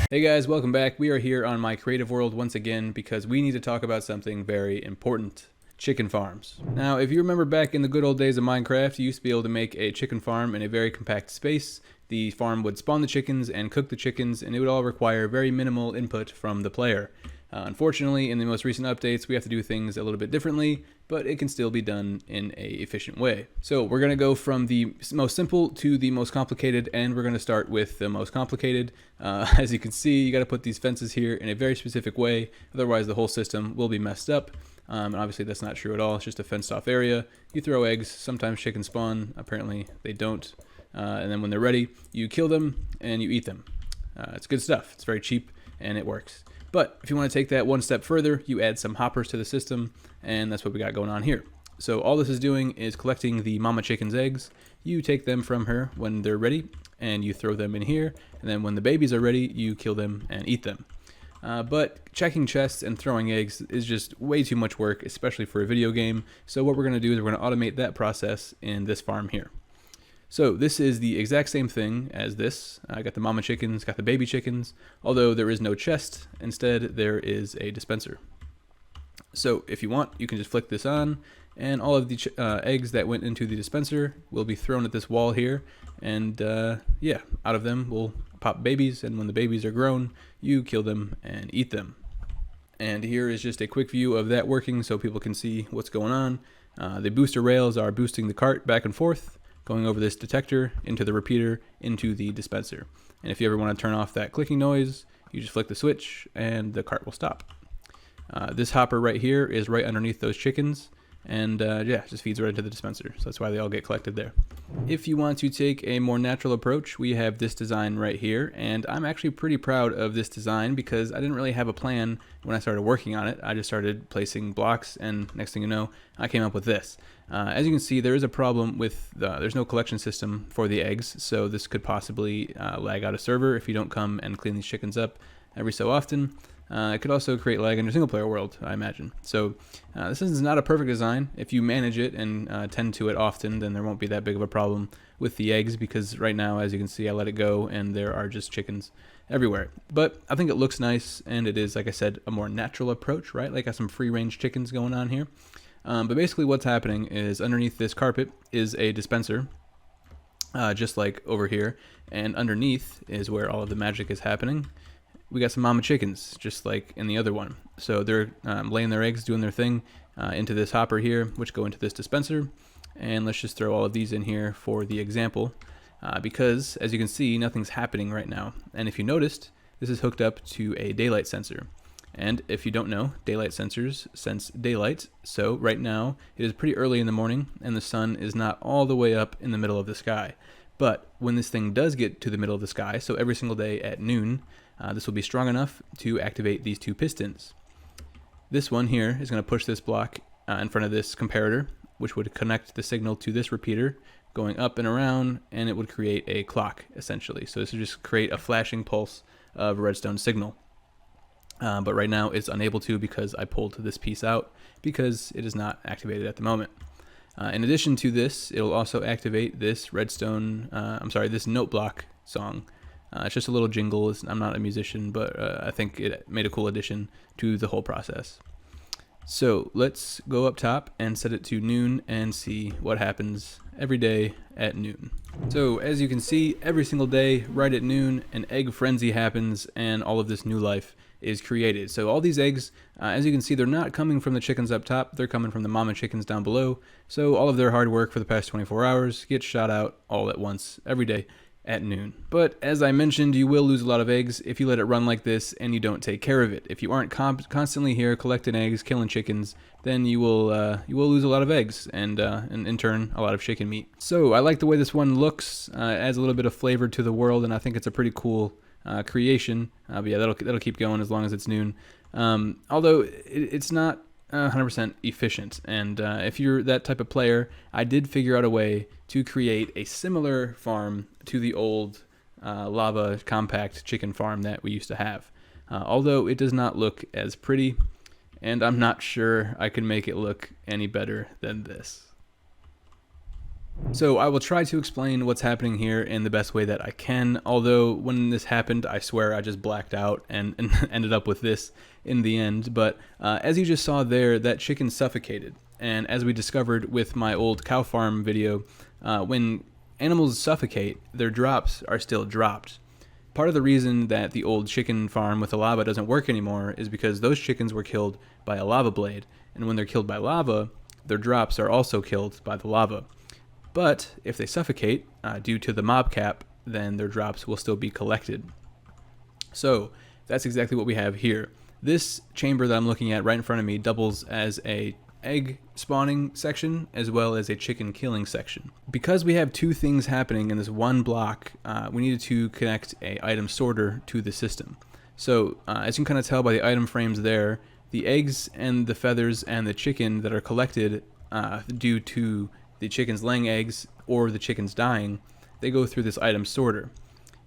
Hey guys, welcome back. We are here on my creative world once again because we need to talk about something very important. Chicken farms. Now, if you remember back in the good old days of Minecraft, you used to be able to make a chicken farm in a very compact space. The farm would spawn the chickens and cook the chickens, and it would all require very minimal input from the player. Unfortunately, in the most recent updates, we have to do things a little bit differently, but it can still be done in a efficient way. So we're going to go from the most simple to the most complicated, and we're going to start with the most complicated. As you can see, you got to put these fences here in a very specific way, otherwise the whole system will be messed up. And obviously that's not true at all. It's just a fenced off area. You throw eggs. Sometimes chickens spawn. Apparently they don't. And then when they're ready, you kill them and you eat them. It's good stuff. It's very cheap and it works. But if you want to take that one step further, you add some hoppers to the system, and that's what we got going on here. So all this is doing is collecting the mama chicken's eggs. You take them from her when they're ready, and you throw them in here, and then when the babies are ready, you kill them and eat them. But checking chests and throwing eggs is just way too much work, especially for a video game. So what we're going to do is we're going to automate that process in this farm here. So this is the exact same thing as this. I got the mama chickens, got the baby chickens, although there is no chest. Instead, there is a dispenser. So if you want, you can just flick this on, and all of the eggs that went into the dispenser will be thrown at this wall here. And yeah, out of them will pop babies, and when the babies are grown, you kill them and eat them. And here is just a quick view of that working so people can see what's going on. The booster rails are boosting the cart back and forth, going over this detector, into the repeater, into the dispenser. And if you ever want to turn off that clicking noise, you just flick the switch and the cart will stop. This hopper right here is right underneath those chickens, and yeah, just feeds right into the dispenser. So that's why they all get collected there. If you want to take a more natural approach, we have this design right here, and I'm actually pretty proud of this design because I didn't really have a plan when I started working on it. I just started placing blocks, and next thing you know, I came up with this. As you can see, there is a problem with there's no collection system for the eggs, so this could possibly lag out a server if you don't come and clean these chickens up every so often. It could also create lag in your single player world, I imagine. So this is not a perfect design. If you manage it and tend to it often, then there won't be that big of a problem with the eggs, because right now, as you can see, I let it go and there are just chickens everywhere. But I think it looks nice, and it is, like I said, a more natural approach, right? Like, got some free range chickens going on here. But basically what's happening is underneath this carpet is a dispenser, just like over here, and underneath is where all of the magic is happening. We got some mama chickens, just like in the other one. So they're laying their eggs, doing their thing into this hopper here, which go into this dispenser. And let's just throw all of these in here for the example, because as you can see, nothing's happening right now. And if you noticed, this is hooked up to a daylight sensor. And if you don't know, daylight sensors sense daylight. So right now, it is pretty early in the morning, and the sun is not all the way up in the middle of the sky. But when this thing does get to the middle of the sky, so every single day at noon, this will be strong enough to activate these two pistons. This one here is going to push this block in front of this comparator, which would connect the signal to this repeater, going up and around, and it would create a clock, essentially. So this would just create a flashing pulse of a redstone signal. But right now it's unable to because I pulled this piece out because it is not activated at the moment. In addition to this, it'll also activate this redstone, this note block song. It's just a little jingle. I'm not a musician, but I think it made a cool addition to the whole process. So let's go up top and set it to noon and see what happens every day at noon. So as you can see, every single day right at noon, an egg frenzy happens and all of this new life is created. So all these eggs, as you can see, they're not coming from the chickens up top, they're coming from the mama chickens down below. So all of their hard work for the past 24 hours gets shot out all at once every day at noon. But as I mentioned, you will lose a lot of eggs if you let it run like this and you don't take care of it. If you aren't constantly here collecting eggs, killing chickens, then you will lose a lot of eggs and in turn a lot of chicken meat. So I like the way this one looks. Adds a little bit of flavor to the world, and I think it's a pretty cool creation. But yeah, that'll keep going as long as it's noon. Although it's not 100% efficient, and if you're that type of player, I did figure out a way to create a similar farm to the old lava compact chicken farm that we used to have. Although it does not look as pretty, and I'm not sure I can make it look any better than this. So I will try to explain what's happening here in the best way that I can, although when this happened, I swear I just blacked out and ended up with this in the end. But as you just saw there, that chicken suffocated. And as we discovered with my old cow farm video, when animals suffocate, their drops are still dropped. Part of the reason that the old chicken farm with the lava doesn't work anymore is because those chickens were killed by a lava blade. And when they're killed by lava, their drops are also killed by the lava. But if they suffocate due to the mob cap, then their drops will still be collected. So that's exactly what we have here. This chamber that I'm looking at right in front of me doubles as a egg spawning section as well as a chicken killing section. Because we have two things happening in this one block, we needed to connect a item sorter to the system. So as you can kind of tell by the item frames there, the eggs and the feathers and the chicken that are collected due to the chickens laying eggs or the chickens dying, they go through this item sorter.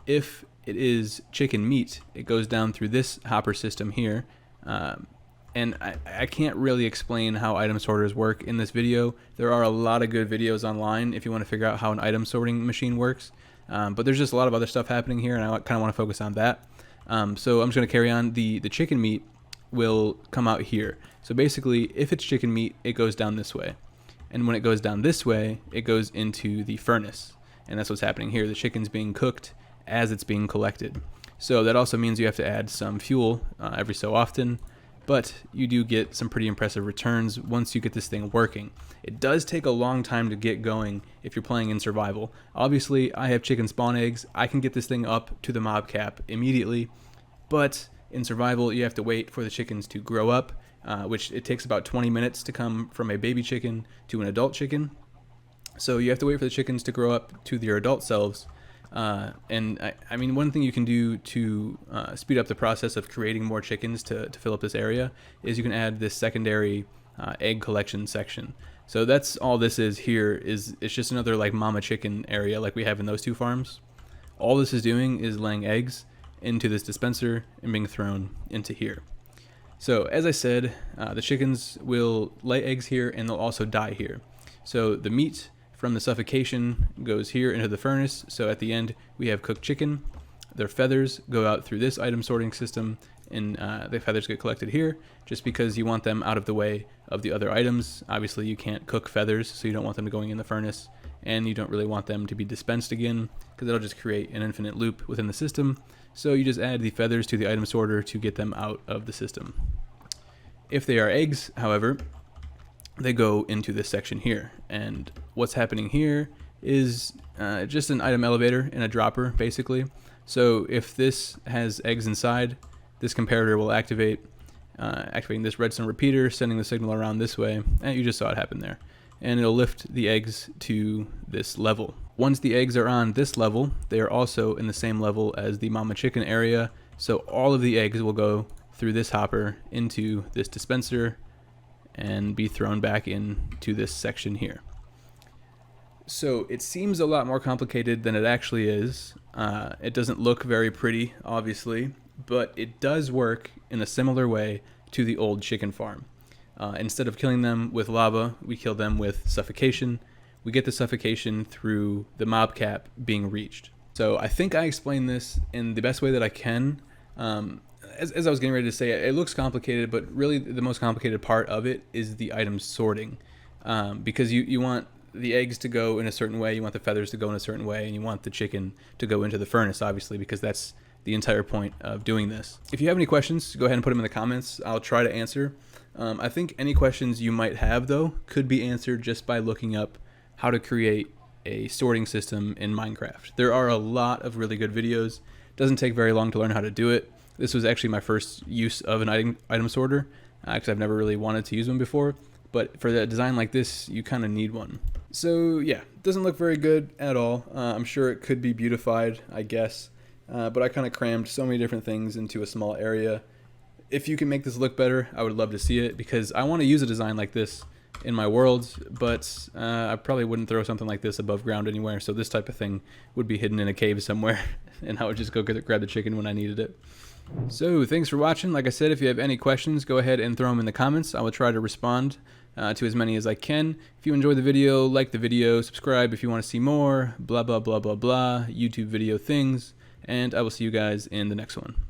If it is chicken meat, it goes down through this hopper system here. And I can't really explain how item sorters work in this video. There are a lot of good videos online if you want to figure out how an item sorting machine works. But there's just a lot of other stuff happening here, and I kind of want to focus on that. So I'm just going to carry on. The chicken meat will come out here. So basically, if it's chicken meat, it goes down this way. And when it goes down this way, it goes into the furnace. And that's what's happening here. The chicken's being cooked as it's being collected. So that also means you have to add some fuel every so often. But you do get some pretty impressive returns once you get this thing working. It does take a long time to get going if you're playing in survival. Obviously, I have chicken spawn eggs. I can get this thing up to the mob cap immediately. But in survival, you have to wait for the chickens to grow up. Which it takes about 20 minutes to come from a baby chicken to an adult chicken. So you have to wait for the chickens to grow up to their adult selves. And I mean, one thing you can do to speed up the process of creating more chickens to fill up this area is you can add this secondary egg collection section. So that's all this is here. It's just another like mama chicken area like we have in those two farms. All this is doing is laying eggs into this dispenser and being thrown into here. So as I said, the chickens will lay eggs here and they'll also die here. So the meat from the suffocation goes here into the furnace. So at the end we have cooked chicken. Their feathers go out through this item sorting system, and the feathers get collected here just because you want them out of the way of the other items. Obviously you can't cook feathers, so you don't want them going in the furnace, and you don't really want them to be dispensed again because it'll just create an infinite loop within the system. So you just add the feathers to the item sorter to get them out of the system. If they are eggs, however, they go into this section here. And what's happening here is just an item elevator and a dropper, basically. So if this has eggs inside, this comparator will activate, activating this redstone repeater, sending the signal around this way. And you just saw it happen there. And it'll lift the eggs to this level. Once the eggs are on this level, they are also in the same level as the mama chicken area. So all of the eggs will go through this hopper into this dispenser and be thrown back into this section here. So it seems a lot more complicated than it actually is. It doesn't look very pretty, obviously, but it does work in a similar way to the old chicken farm. Instead of killing them with lava, we kill them with suffocation. We get the suffocation through the mob cap being reached. So I think I explained this in the best way that I can. As I was getting ready to say, it looks complicated, but really the most complicated part of it is the item sorting. Because you want the eggs to go in a certain way, you want the feathers to go in a certain way, and you want the chicken to go into the furnace, obviously, because that's the entire point of doing this. If you have any questions, go ahead and put them in the comments. I'll try to answer. I think any questions you might have, though, could be answered just by looking up how to create a sorting system in Minecraft. There are a lot of really good videos. It doesn't take very long to learn how to do it. This was actually my first use of an item sorter, because I've never really wanted to use one before. But for a design like this, you kind of need one. So yeah, it doesn't look very good at all. I'm sure it could be beautified, I guess. But I kind of crammed so many different things into a small area. If you can make this look better, I would love to see it, because I want to use a design like this in my world, but I probably wouldn't throw something like this above ground anywhere, so this type of thing would be hidden in a cave somewhere, and I would just go grab the chicken when I needed it. So thanks for watching. Like I said, if you have any questions, go ahead and throw them in the comments. I will try to respond to as many as I can. If you enjoyed the video, like the video, subscribe if you want to see more, blah, blah, blah, blah, blah, YouTube video things, and I will see you guys in the next one.